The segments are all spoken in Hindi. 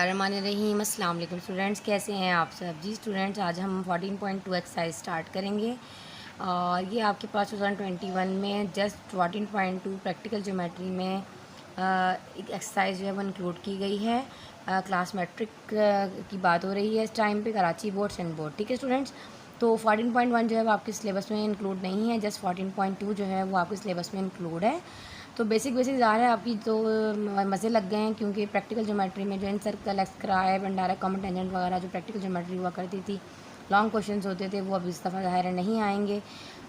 बिस्मिल्लाहिर्रहमानिर्रहीम। अस्सलाम वालेकुम स्टूडेंट्स, कैसे हैं आप सब? जी स्टूडेंट्स, आज हम 14.2 एक्सरसाइज स्टार्ट करेंगे। ये आपके पास 2021 में जस्ट 14.2 प्रैक्टिकल ज्योमेट्री में एक एक्सरसाइज जो है वो इंक्लूड की गई है। क्लास मैट्रिक की बात हो रही है इस टाइम पे, कराची बोर्ड सेंट बोर्ड। ठीक है स्टूडेंट्स, तो 14.1 जो है वो आपके सिलेबस में इंक्लूड नहीं है, जस्ट 14.2 जो है वो आपके सिलेबस में इंक्लूड है। तो बेसिक आ रहा है आपकी, तो मज़े लग गए हैं क्योंकि प्रैक्टिकल ज्योमेट्री में जो in circle, scribe and direct common tangent वगैरह जो प्रैक्टिकल ज्योमेट्री हुआ करती थी, लॉन्ग क्वेश्चंस होते थे, वो अब इस दफ़ा ज़ाहिर नहीं आएंगे।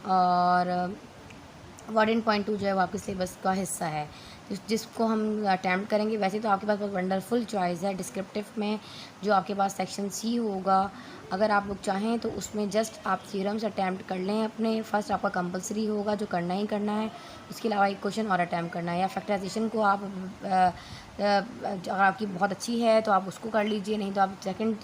और 14.2 जो है वो आपके सिलेबस का हिस्सा है जिसको हम अटैम्प्ट करेंगे। वैसे तो आपके पास बहुत वंडरफुल चॉइस है डिस्क्रिप्टिव में, जो आपके पास सेक्शन सी होगा। अगर आप लोग चाहें तो उसमें जस्ट आप थ्योरम्स अटैम्प्ट कर लें अपने। फर्स्ट आपका कंपलसरी होगा, जो करना ही करना है। उसके अलावा एक क्वेश्चन और अटैम्प्ट करना है, या फैक्टराइजेशन को आप अगर आपकी बहुत अच्छी है तो आप उसको कर लीजिए, नहीं तो आप सेकंड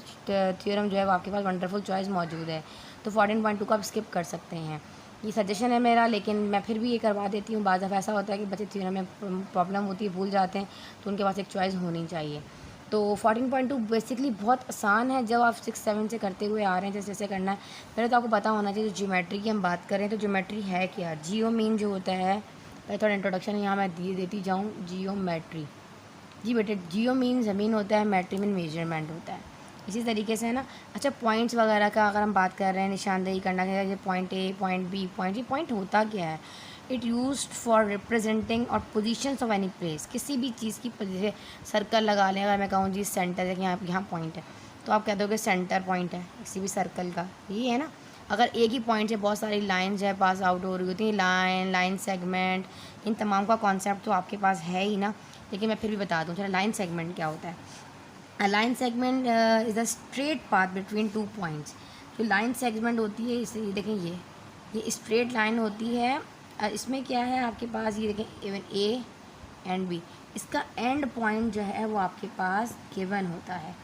थ्योरम जो है वो आपके पास वंडरफुल चॉइस मौजूद है, तो 14.2 को आप स्किप कर सकते हैं। ये सजेशन है मेरा, लेकिन मैं फिर भी ये करवा देती हूँ। बाज़ दफ़ा ऐसा होता है कि बच्चे थ्योरम में प्रॉब्लम होती है, भूल जाते हैं, तो उनके पास एक चॉइस होनी चाहिए। तो 14.2 बेसिकली बहुत आसान है, जब आप 6-7 से करते हुए आ रहे हैं, जैसे जैसे करना है। पहले तो आपको पता होना चाहिए, जो ज्योमेट्री की हम बात करें तो ज्योमेट्री है क्या। जियो मीन जो होता है, पहले थोड़ा इंट्रोडक्शन यहाँ मैं देती जाऊँ। जियोमेट्री, जी बेटे, जियो मीन ज़मीन होता है, मैट्री मीन मेजरमेंट होता है। इसी तरीके से है ना। अच्छा, पॉइंट्स वगैरह का अगर हम बात कर रहे हैं, निशानदेही करना है, जैसे point A, point B, point C. Point होता क्या है? इट यूज्ड फॉर रिप्रेजेंटिंग और पोजीशंस ऑफ एनी प्लेस। किसी भी चीज़ की जैसे सर्कल लगा लें, अगर मैं कहूँ जी सेंटर है, यहाँ पॉइंट है, तो आप कह दोगे सेंटर पॉइंट है किसी भी सर्कल का, ये है ना। अगर एक ही पॉइंट से बहुत सारी लाइन्स है पास आउट हो रही होती हैं, लाइन सेगमेंट, इन तमाम का कॉन्सेप्ट तो आपके पास है ही ना, लेकिन मैं फिर भी बता दूँ। चलो, लाइन सेगमेंट क्या होता है? A line segment is a straight path between 2 points. जो लाइन सेगमेंट होती है, इसे ये देखें, ये स्ट्रेट लाइन होती है। इसमें क्या है आपके पास, ये देखें, इवन ए एंड बी, इसका एंड पॉइंट जो है वो आपके पास गिवन होता है।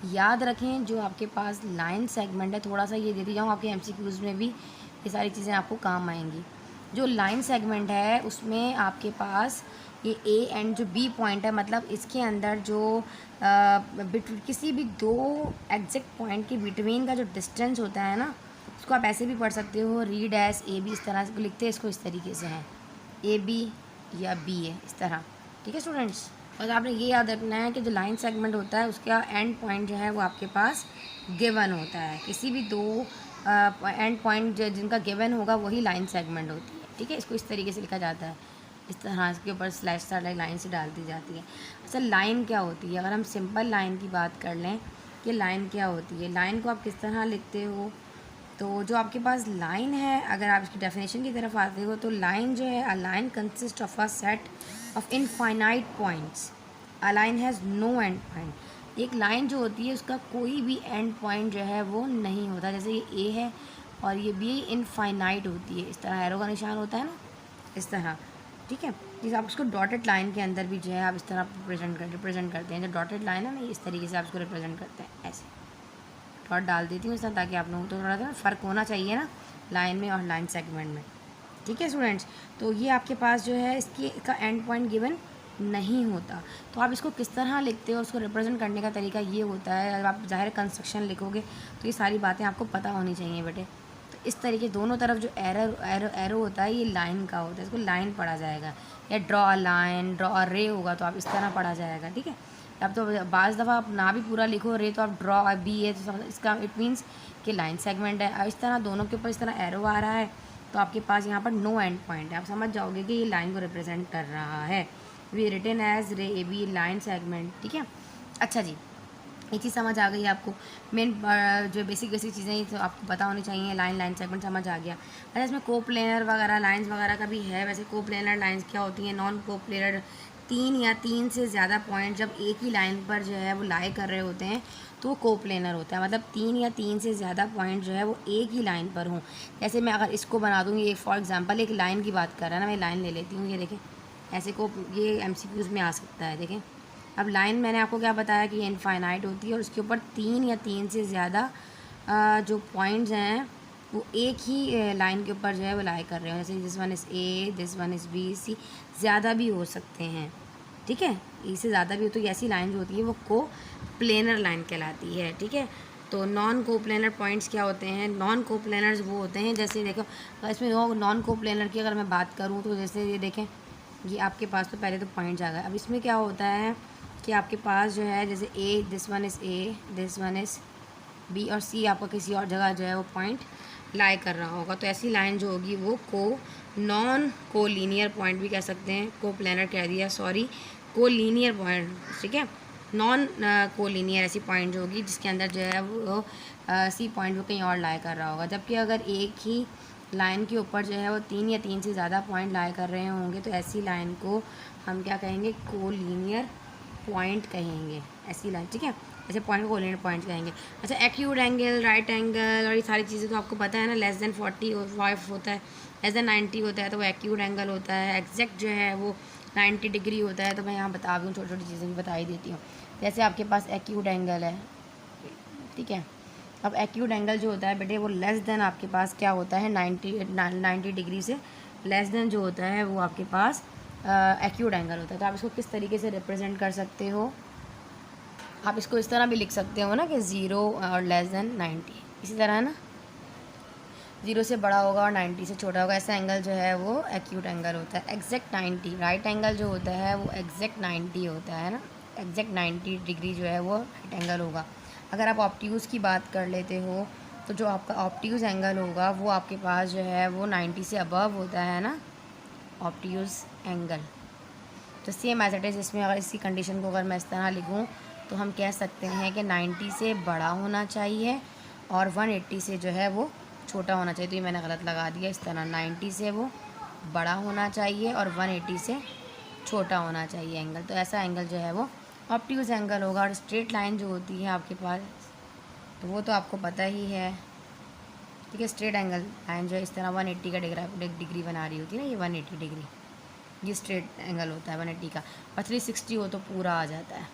याद रखें, जो आपके पास लाइन सेगमेंट है, थोड़ा सा ये दे दी जाऊँ, आपके एमसीक्यूज़ में भी ये सारी चीज़ें आपको काम आएंगी। जो लाइन सेगमेंट है उसमें आपके पास ये ए एंड जो बी पॉइंट है, मतलब इसके अंदर जो किसी भी दो एग्जैक्ट पॉइंट के बिटवीन का जो डिस्टेंस होता है ना, उसको आप ऐसे भी पढ़ सकते हो, रीड एस ए बी, इस तरह से लिखते हैं इसको, इस तरीके से है ए बी या बी है, इस तरह। ठीक है स्टूडेंट्स, और आपने ये याद रखना है कि जो लाइन सेगमेंट होता है उसका एंड पॉइंट जो है वो आपके पास गिवन होता है। किसी भी दो एंड पॉइंट जिनका गिवन होगा वही लाइन सेगमेंट होती है। ठीक है, इसको इस तरीके से लिखा जाता है, इस तरह इसके ऊपर स्लैश स्टार लाइन से डाल दी जाती है। अच्छा, लाइन क्या होती है? अगर हम सिंपल लाइन की बात कर लें कि लाइन क्या होती है, लाइन को आप किस तरह लिखते हो, तो जो आपके पास लाइन है, अगर आप इसकी डेफिनेशन की तरफ आते हो, तो लाइन जो है, a line consist of a set of infinite points. A line has no end point. एक लाइन जो होती है उसका कोई भी एंड पॉइंट जो है वो नहीं होता। जैसे ये ए है और ये बी इनफाइनाइट होती है, इस तरह एरो का निशान होता है ना, इस तरह। ठीक है, जैसे आप उसको डॉटेड लाइन के अंदर भी जो है आप इस तरह रिप्रेजेंट करते हैं। जो डॉटेड लाइन है ना, इस तरीके से आप उसको रिप्रेजेंट करते हैं, ऐसे डॉट डाल देती हूँ इस तरह, ताकि आप लोगों को तो थोड़ा सा फ़र्क होना चाहिए ना लाइन में और लाइन सेगमेंट में। ठीक है स्टूडेंट्स, तो ये आपके पास जो है इसका एंड पॉइंट गिवन नहीं होता, तो आप इसको किस तरह लिखते हो, उसको रिप्रेजेंट करने का तरीका ये होता है। अगर आप ज़ाहिर कंस्ट्रक्शन लिखोगे तो ये सारी बातें आपको पता होनी चाहिए बेटे। तो इस तरीके दोनों तरफ जो एरो होता है, ये लाइन का होता है, इसको लाइन पढ़ा जाएगा। या draw a line, draw a रे होगा तो आप इस तरह पढ़ा जाएगा। ठीक है, अब तो बाज़ दफ़ा आप ना भी पूरा लिखो रे, तो आप ड्रॉ बी है तो इसका इट मीन्स कि लाइन सेगमेंट है। अब इस तरह दोनों के ऊपर इस तरह एरो आ रहा है, तो आपके पास यहाँ पर नो एंड पॉइंट है। आप समझ जाओगे कि ये लाइन को रिप्रेजेंट कर रहा है। वी रिटन एज रे ए बी लाइन सेगमेंट। ठीक है, अच्छा जी, ये चीज़ समझ आ गई आपको। मेन जो बेसिक चीज़ें तो आपको पता होनी चाहिए। लाइन सेगमेंट समझ आ गया। अच्छा, इसमें कोप्लेनर वगैरह लाइंस वगैरह का भी है। वैसे कोप्लेनर लाइंस क्या होती हैं? नॉन कोप्लेनर, 3 या 3 से ज़्यादा पॉइंट जब एक ही लाइन पर जो है वो लाई कर रहे होते हैं तो वो कोप्लेनर होता है। मतलब 3 या 3 से ज़्यादा पॉइंट जो है वो एक ही लाइन पर हों। जैसे मैं अगर इसको बना दूँगी, एक फॉर एग्जांपल एक लाइन की बात कर रहा है ना, मैं लाइन ले लेती हूँ, ये देखें, ऐसे को ये एमसीक्यूज़ में आ सकता है। देखें, अब लाइन मैंने आपको क्या बताया कि ये इनफाइनाइट होती है और उसके ऊपर 3 या 3 से ज़्यादा जो पॉइंट्स हैं वो एक ही लाइन के ऊपर जो है वो लाई कर रहे हो। जैसे this one is A, this one is B, C, ज़्यादा भी हो सकते हैं। ठीक है, इससे ज़्यादा भी हो, तो ऐसी लाइन जो होती है वो को प्लेनर लाइन कहलाती है। ठीक है, तो नॉन कोप्लेनर पॉइंट्स क्या होते हैं? नॉन कोप्लेनर्स वो होते हैं, जैसे देखो इसमें नॉन कोप्लेनर की अगर मैं बात करूँ तो जैसे ये देखें, ये आपके पास तो पहले तो पॉइंट्स आ गए। अब इसमें क्या होता है कि आपके पास जो है जैसे A, this one is A, this one is B और सी आपका किसी और जगह जो है वो पॉइंट लाई कर रहा होगा, तो ऐसी लाइन जो होगी वो नॉन कोलिनियर पॉइंट भी कह सकते हैं, कोप्लेनर कह दिया सॉरी, कोलिनियर पॉइंट। ठीक है, नॉन कोलिनियर ऐसी पॉइंट जो होगी जिसके अंदर जो है वो सी पॉइंट वो कहीं और लाई कर रहा होगा। जबकि अगर एक ही लाइन के ऊपर जो है वो 3 या 3 से ज़्यादा पॉइंट लाई कर रहे होंगे तो ऐसी लाइन को हम क्या कहेंगे? कोलिनियर पॉइंट कहेंगे, ऐसी लाइन। ठीक है, ऐसे पॉइंट को कोलिनियर पॉइंट कहेंगे। अच्छा, एक्यूट एंगल, राइट एंगल और ये सारी चीज़ें तो आपको पता है ना, लेस देन 45 होता है, लेस देन 90 होता है तो वो एक्यूट एंगल होता है, एग्जैक्ट जो है वो 90 डिग्री होता है। तो मैं यहाँ बता दूँ, छोटी छोटी चीज़ें भी बता ही देती हूँ। जैसे आपके पास एक्यूट एंगल है, ठीक है, अब एक्यूट एंगल जो होता है बेटे वो लेस देन आपके पास क्या होता है? 90 डिग्री से लेस देन जो होता है वो आपके पास एक्यूट एंगल होता है। तो आप इसको किस तरीके से रिप्रेजेंट कर सकते हो? आप इसको इस तरह भी लिख सकते हो ना कि 0 और लेस देन 90, इसी तरह है ना, 0 से बड़ा होगा और 90 से छोटा होगा, ऐसा एंगल जो है वो एक्यूट एंगल होता है। एग्जैक्ट 90, राइट एंगल जो होता है वो एग्जैक्ट 90 होता है ना, एग्जैक्ट 90 डिग्री जो है वो राइट एंगल होगा। अगर आप ऑब्ट्यूज़ की बात कर लेते हो तो जो आपका ऑब्ट्यूज़ एंगल होगा वो आपके पास जो है वो 90 से अबव होता है ना, ऑब्ट्यूज़ एंगल। तो सेम एज इट इज़ इसमें अगर इसी कंडीशन को अगर मैं इस तरह लिखूँ तो हम कह सकते हैं कि 90 से बड़ा होना चाहिए और 180 से जो है वो छोटा होना चाहिए। तो ये मैंने गलत लगा दिया, इस तरह 90 से वो बड़ा होना चाहिए और 180 से छोटा होना चाहिए एंगल। तो ऐसा एंगल जो है वो ऑब्ट्यूज़ एंगल होगा। और स्ट्रेट लाइन जो होती है आपके पास तो वो तो आपको पता ही है। ठीक है, स्ट्रेट एंगल लाइन जो है इस तरह 180 का डिग्री बना रही होती है ना, ये 180 डिग्री, ये स्ट्रेट एंगल होता है 180 का। और 360 हो तो पूरा आ जाता है।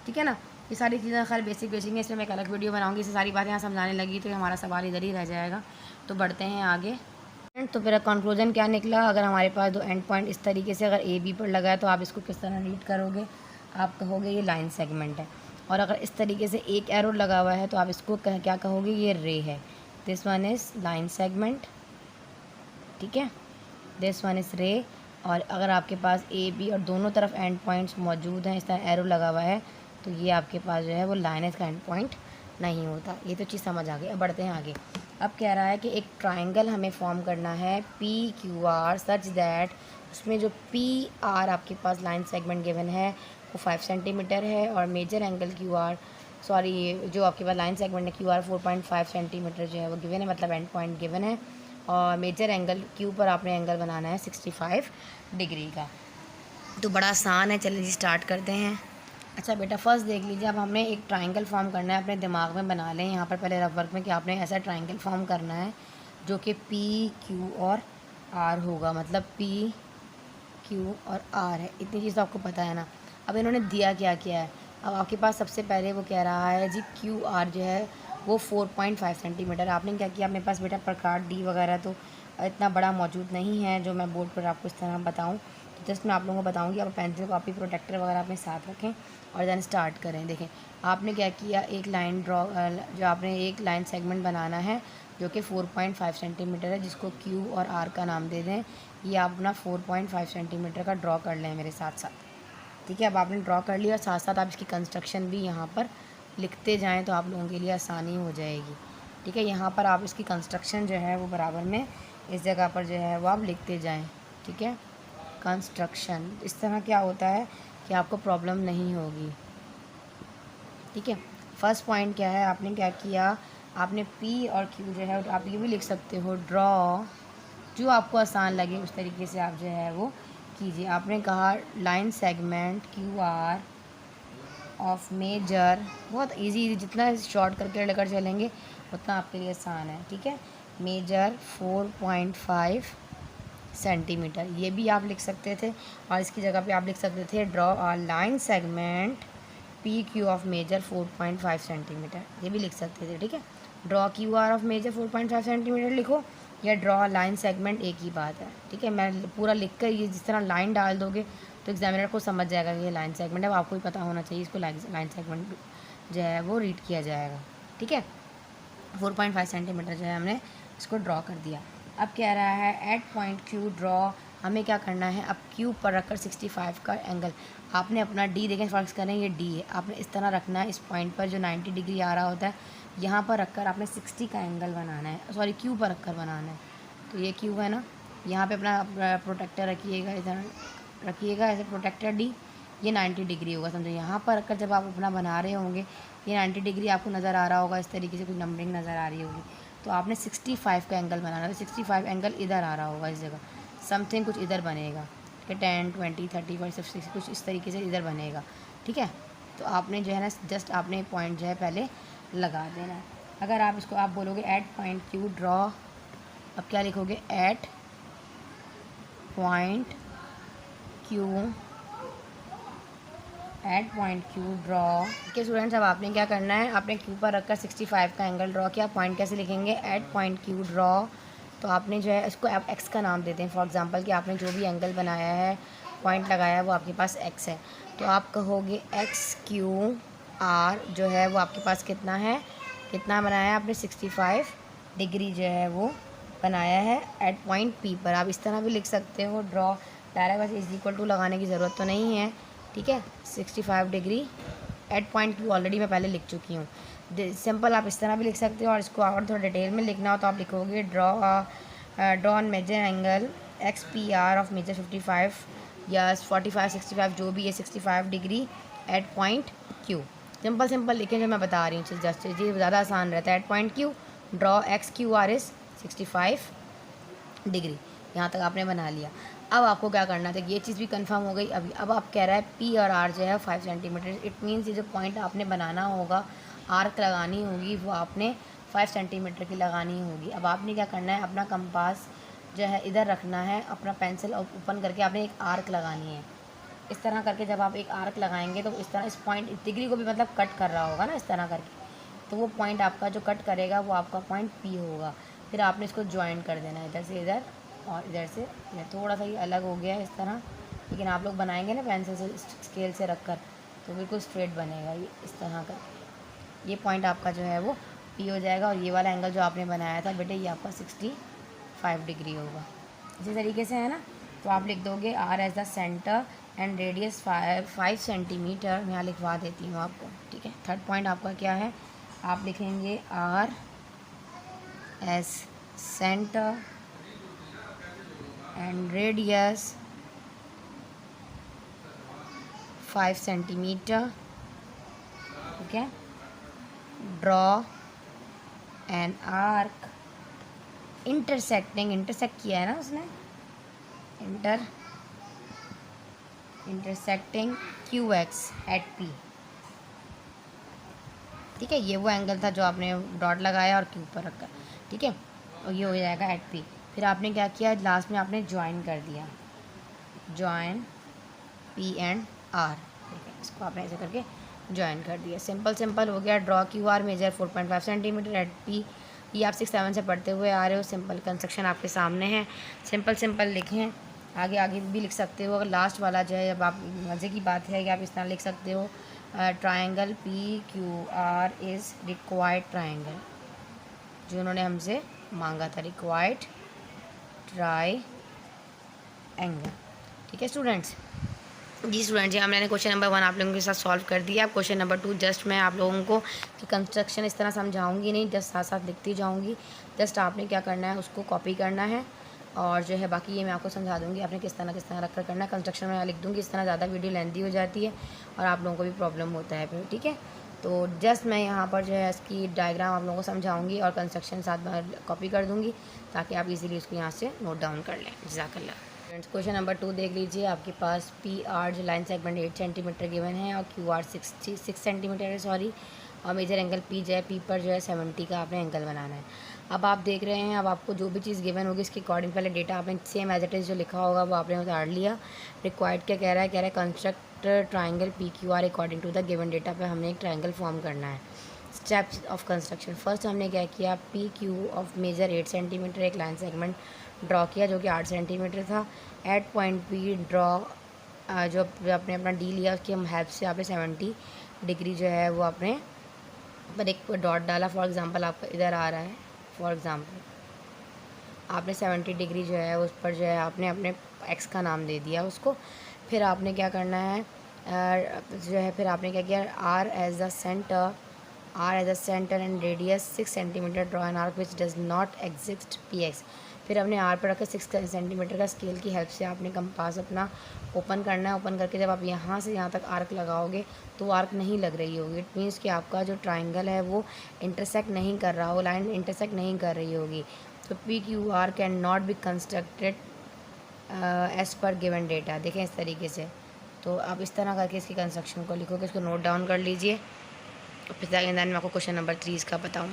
ठीक है ना, ये सारी चीज़ें खैर बेसिक है, इसमें मैं एक अलग वीडियो बनाऊंगी। इससे सारी बातें यहाँ समझाने लगी तो हमारा सवाल इधर ही रह जाएगा। तो बढ़ते हैं आगे। तो मेरा कंक्लूजन क्या निकला? अगर हमारे पास 2 एंड पॉइंट इस तरीके से अगर ए बी पर लगा है तो आप इसको किस तरह रीड करोगे? आप कहोगे ये लाइन सेगमेंट है। और अगर इस तरीके से एक एरो लगा हुआ है तो आप इसको क्या कहोगे? ये रे है। This one is line segment, ठीक है, दिस वन इज़ रे। और अगर आपके पास ए बी और दोनों तरफ एंड पॉइंट्स मौजूद हैं, इस तरह एरो लगा हुआ है, तो ये आपके पास जो है वो लाइन का एंड पॉइंट नहीं होता। ये तो चीज़ समझ आ गई। अब बढ़ते हैं आगे। अब कह रहा है कि एक ट्राइंगल हमें फॉर्म करना है P Q R such that उसमें जो पी आर आपके पास लाइन सेगमेंट गिवन है वो 5 सेंटीमीटर है और मेजर एंगल क्यू आर जो आपके पास लाइन सेगमेंट है क्यू आर 4.5 सेंटीमीटर जो है वो गिवन है, मतलब एंड पॉइंट गिवन है। और मेजर एंगल क्यू पर आपने एंगल बनाना है 65 डिग्री का। तो बड़ा आसान है, चलिए जी स्टार्ट करते हैं। अच्छा बेटा, फर्स्ट देख लीजिए, अब हमने एक ट्राइंगल फॉर्म करना है, अपने दिमाग में बना लें यहाँ पर पहले रफ वर्क में कि आपने ऐसा ट्राइंगल फॉर्म करना है जो कि पी क्यू और आर होगा, मतलब पी क्यू और आर है। इतनी चीज़ तो आपको पता है ना। अब इन्होंने दिया क्या है? अब आपके पास सबसे पहले वो कह रहा है जी क्यू आर जो है वो 4.5 सेंटीमीटर। आपने क्या किया, अपने पास बेटा प्रकार डी वगैरह तो इतना बड़ा मौजूद नहीं है जो मैं बोर्ड पर आपको इस तरह बताऊँ। तो जस्ट मैं आप लोगों को बताऊँगी, आप पेंसिल कॉपी प्रोटेक्टर वगैरह अपने साथ रखें और देन स्टार्ट करें। देखें आपने क्या किया, एक लाइन ड्रॉ, जो आपने एक लाइन सेगमेंट बनाना है जो कि 4.5 सेंटीमीटर है, जिसको क्यू और आर का नाम दे दें। ये आप अपना 4.5 सेंटीमीटर का ड्रॉ कर लें मेरे साथ साथ। ठीक है, अब आपने ड्रॉ कर लिया और साथ साथ आप इसकी कंस्ट्रक्शन भी यहाँ पर लिखते जाएँ तो आप लोगों के लिए आसानी हो जाएगी। ठीक है, यहाँ पर आप इसकी कंस्ट्रक्शन जो है वो बराबर में इस जगह पर जो है वो आप लिखते जाएँ। ठीक है, कंस्ट्रक्शन, इस तरह क्या होता है कि आपको प्रॉब्लम नहीं होगी। ठीक है, फर्स्ट पॉइंट क्या है, आपने क्या किया, आपने पी और क्यू जो है आप ये भी लिख सकते हो ड्रॉ, जो आपको आसान लगे उस तरीके से आप जो है वो कीजिए। आपने कहा line segment Q R of measure, बहुत इजी, जितना शॉर्ट करके लेकर चलेंगे उतना आपके लिए आसान है। ठीक है, मेजर 4.5 सेंटीमीटर, ये भी आप लिख सकते थे। और इसकी जगह पे आप लिख सकते थे draw a line segment P Q of measure 4.5 centimetre, ये भी लिख सकते थे। ठीक है, draw Q R of measure 4.5 centimetre लिखो या ड्रॉ लाइन सेगमेंट, एक ही बात है। ठीक है, मैं पूरा लिख कर ये जिस तरह लाइन डाल दोगे तो एग्जामिनर को समझ जाएगा कि ये लाइन सेगमेंट है। अब आपको भी पता होना चाहिए इसको लाइन सेगमेंट जो है वो रीड किया जाएगा। ठीक है, 4.5 सेंटीमीटर जो है हमने इसको ड्रॉ कर दिया। अब कह रहा है एट पॉइंट क्यू ड्रॉ, हमें क्या करना है, अब क्यू पर रखकर 65 का एंगल, आपने अपना डी देखें, फर्ज करें ये डी है, आपने इस तरह रखना है, इस पॉइंट पर जो 90 डिग्री आ रहा होता है यहाँ पर रखकर आपने 60 का एंगल बनाना है, सॉरी क्यू पर रखकर बनाना है। तो ये क्यू है ना, यहाँ पे अपना प्रोटेक्टर रखिएगा, इधर रखिएगा ऐसे प्रोटेक्टर डी, ये 90 डिग्री होगा समझो। यहाँ पर रखकर जब आप अपना बना रहे होंगे, ये 90 डिग्री आपको नज़र आ रहा होगा, इस तरीके से कुछ नंबरिंग नज़र आ रही होगी, तो आपने 65 का एंगल बनाना है। 65 एंगल इधर आ रहा होगा, इस जगह समथिंग कुछ इधर बनेगा, ठीक है, 10, 20, 30, 40, 60 कुछ इस तरीके से इधर बनेगा। ठीक है, तो आपने जो है ना जस्ट आपने पॉइंट जो है पहले लगा देना है। अगर आप इसको आप बोलोगे एट पॉइंट क्यू ड्रॉ, अब क्या लिखोगे, at point Q draw. Okay students, अब आपने क्या करना है, आपने क्यू पर रखकर 65 का एंगल ड्रॉ किया। पॉइंट कैसे लिखेंगे, एट पॉइंट क्यू ड्रॉ, तो आपने जो है इसको आप एक्स का नाम देते हैं। फॉर एग्जांपल कि आपने जो भी एंगल बनाया है, पॉइंट लगाया है, वो आपके पास एक्स है, तो आप कहोगे एक्स क्यू आर जो है वो आपके पास कितना है, कितना बनाया है आपने, 65 डिग्री जो है वो बनाया है एट पॉइंट पी पर। आप इस तरह भी लिख सकते हो ड्रॉ, डायरेक्ट बस इज इक्वल टू लगाने की ज़रूरत तो नहीं है। ठीक है, 65 degree at point Q already मैं पहले लिख चुकी हूँ। सिंपल आप इस तरह भी लिख सकते हो, और इसको और थोड़ा डिटेल में लिखना हो तो आप लिखोगे draw on measure angle X P R of measure 55 या 45, 65 जो भी है, 65 degree at point Q. Simple लिखें जो मैं बता रही हूँ चीज़, जस्ट ये ज़्यादा आसान रहता है। At point Q draw X Q R is 65 degree, यहाँ तक आपने बना लिया। अब आपको क्या करना था, ये चीज़ भी कंफर्म हो गई। अभी अब आप कह रहा है पी और आर जो है 5 सेंटीमीटर, इट मीन्स ये जो पॉइंट आपने बनाना होगा, आर्क लगानी होगी, वो आपने 5 सेंटीमीटर की लगानी होगी। अब आपने क्या करना है, अपना कंपास जो है इधर रखना है, अपना पेंसिल ओपन करके आपने एक आर्क लगानी है। इस तरह करके जब आप एक आर्क लगाएंगे तो इस तरह इस पॉइंट डिग्री को भी मतलब कट कर रहा होगा ना, इस तरह करके, तो वो पॉइंट आपका जो कट करेगा वो आपका पॉइंट पी होगा। फिर आपने इसको ज्वाइन कर देना है इधर से इधर और इधर से इधर। थोड़ा सा ये अलग हो गया है इस तरह, लेकिन आप लोग बनाएंगे ना पेंसिल से स्केल से रख कर तो बिल्कुल स्ट्रेट बनेगा ये इस तरह का। ये पॉइंट आपका जो है वो पी हो जाएगा, और ये वाला एंगल जो आपने बनाया था बेटे ये आपका 65 डिग्री होगा। इसी तरीके से है ना, तो आप लिख दोगे R as the centre and radius 5 centimetre. मैं यहाँ लिखवा देती हूँ आपको। ठीक है, थर्ड पॉइंट आपका क्या है, आप लिखेंगे R as centre and radius 5 centimetre. ठीक है, ड्रॉ एन आर्क इंटरसेक्ट किया है ना उसने, intersecting Q X at P. ठीक है, ये वो एंगल था जो आपने डॉट लगाया और क्यू पर रखा। ठीक है, और ये हो जाएगा एट पी। फिर आपने क्या किया, लास्ट में आपने ज्वाइन कर दिया, ज्वाइन पी एंड आर। ठीक है, इसको आपने ऐसे करके ज्वाइन कर दिया। सिंपल हो गया। Draw Q R measure 4.5 centimetre at P. ये आप 6-7 से पढ़ते हुए आ रहे हो। सिंपल कंस्ट्रक्शन आपके सामने है, सिंपल लिखें। आगे भी लिख सकते हो। अगर लास्ट वाला जो है, जब आप मज़े की बात है कि आप इस तरह लिख सकते हो, triangle P Q R is required triangle, जो उन्होंने हमसे मांगा था, रिक्वायर्ड ट्राई एंगल। ठीक है स्टूडेंट्स, जी स्टूडेंट्स, यहाँ मैंने क्वेश्चन नंबर 1 आप लोगों के साथ सॉल्व कर दिया। अब क्वेश्चन नंबर 2 जस्ट मैं आप लोगों को कि कंस्ट्रक्शन इस तरह समझाऊंगी नहीं, जस्ट साथ साथ लिखती जाऊंगी। जस्ट आपने क्या करना है, उसको कॉपी करना है, और जो है बाकी ये मैं आपको समझा दूंगी आपने किस तरह रख कर करना है। कंस्ट्रक्शन में लिख दूँगी, इस तरह ज़्यादा वीडियो लेंथी हो जाती है और आप लोगों को भी प्रॉब्लम होता है फिर। ठीक है, तो जस्ट मैं यहाँ पर जो है इसकी डायग्राम आप लोगों को समझाऊंगी और कंस्ट्रक्शन साथ में कॉपी कर दूँगी ताकि आप इजीली उसको यहाँ से नोट डाउन कर लें। जज़ाकल्लाह। क्वेश्चन नंबर 2 देख लीजिए। आपके पास पी आर जो लाइन सेगमेंट 8 सेंटीमीटर गिवन है और क्यू आर 6 सेंटीमीटर है, सॉरी, और मेजर एंगल पी जो है, पी पर जो है 70 का आपने एंगल बनाना है। अब आप देख रहे हैं, अब आपको जो भी चीज़ गिवन होगी इसके अकॉर्डिंग पहले डेटा आपने सेम एज इट इज़ जो लिखा होगा वो आपने उतार लिया। रिक्वायर्ड क्या कह रहा है, construct triangle P Q R according to the given data पे हमने एक ट्राइंगल फॉर्म करना है। स्टेप्स ऑफ कंस्ट्रक्शन, फर्स्ट हमने क्या किया, P Q of measure 8 centimetre एक लाइन सेगमेंट ड्रॉ किया जो कि 8 सेंटीमीटर था। एट पॉइंट पी ड्रॉ जो आपने अपना डी लिया उसकी हम हेल्प से आपने 70 डिग्री जो है वो आपने पर एक डॉट डाला, फॉर एग्ज़ाम्पल आपका इधर आ रहा है, फॉर एग्ज़ाम्पल आपने 70 डिग्री जो है उस पर जो है आपने अपने एक्स का नाम दे दिया उसको। फिर आपने क्या करना है जो है, फिर आपने क्या किया, R as a centre and radius 6 centimetre, draw an arc which does not exist P X. फिर हमने आर पर रखा 6 सेंटीमीटर का स्केल की हेल्प से आपने कंपास अपना ओपन करना है। ओपन करके जब आप यहाँ से यहाँ तक आर्क लगाओगे तो वो आर्क नहीं लग रही होगी। इट मीन्स कि आपका जो ट्राइंगल है वो इंटरसेक्ट नहीं कर रहा, वो लाइन इंटरसेक्ट नहीं कर रही होगी। तो P Q are can not be constructed as per given data. देखें इस तरीके से, तो आप इस तरह करके इसकी कंस्ट्रक्शन को लिखोगे, इसको नोट डाउन कर लीजिए। फिर सेकेंड मैं आपको क्वेश्चन नंबर 3 इसका बताऊँ।